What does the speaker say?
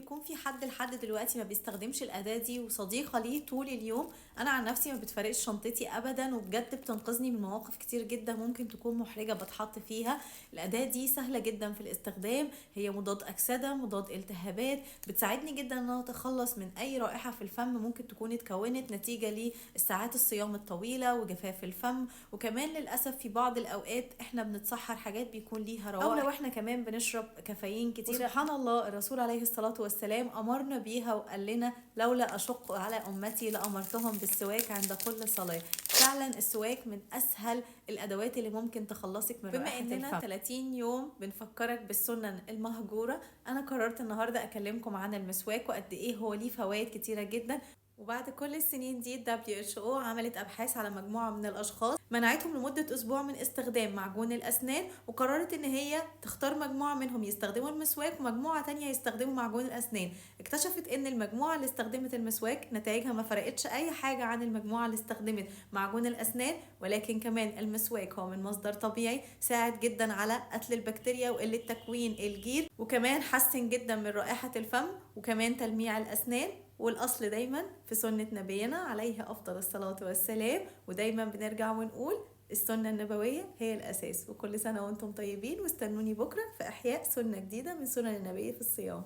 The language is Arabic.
يكون في حد لحد دلوقتي ما بيستخدمش الأداة دي وصديقة ليه طول اليوم. أنا عن نفسي ما بتفرقش شنطتي أبدا، وبجد بتنقذني من مواقف كتير جدا ممكن تكون محرجة بتحط فيها. الأداة دي سهلة جدا في الاستخدام، هي مضاد أكسدة، مضاد التهابات، بتساعدني جدا ان انا اتخلص من اي رائحة في الفم ممكن تكون اتكونت نتيجة لساعات الصيام الطويلة وجفاف الفم. وكمان للأسف في بعض الأوقات احنا بنتسحر حاجات بيكون ليها روائح، أو لو احنا كمان بنشرب كافيين كتير. سبحان الله، الرسول عليه الصلاة والسلام أمرنا بيها وقال لنا: لولا أشق على أمتي لأمرتهم بالسواك عند كل صلاة. فعلا السواك من أسهل الأدوات اللي ممكن تخلصك من رائحة الفم. بما إننا 30 يوم بنفكرك بالسنن المهجورة، أنا قررت النهاردة أكلمكم عن المسواك وقد إيه هو ليه فوائد كتيرة جدا. وبعد كل السنين دي WHO عملت أبحاث على مجموعة من الأشخاص، منعتهم لمدة أسبوع من استخدام معجون الأسنان، وقررت إن هي تختار مجموعة منهم يستخدموا المسواك ومجموعة تانية يستخدموا معجون الأسنان. اكتشفت إن المجموعة اللي استخدمت المسواك نتائجها ما فرقتش أي حاجة عن المجموعة اللي استخدمت معجون الأسنان، ولكن كمان المسواك هو من مصدر طبيعي، ساعد جدا على قتل البكتيريا وقلة تكوين الجير، وكمان حسن جدا من رائحة الفم وكمان تلميع الأسنان. والأصل دايما في سنة نبينا عليه أفضل الصلاة والسلام، ودايما بنرجع ونقول السنة النبوية هي الأساس. وكل سنة وانتم طيبين، واستنوني بكرة في إحياء سنة جديدة من سنن النبي في الصيام.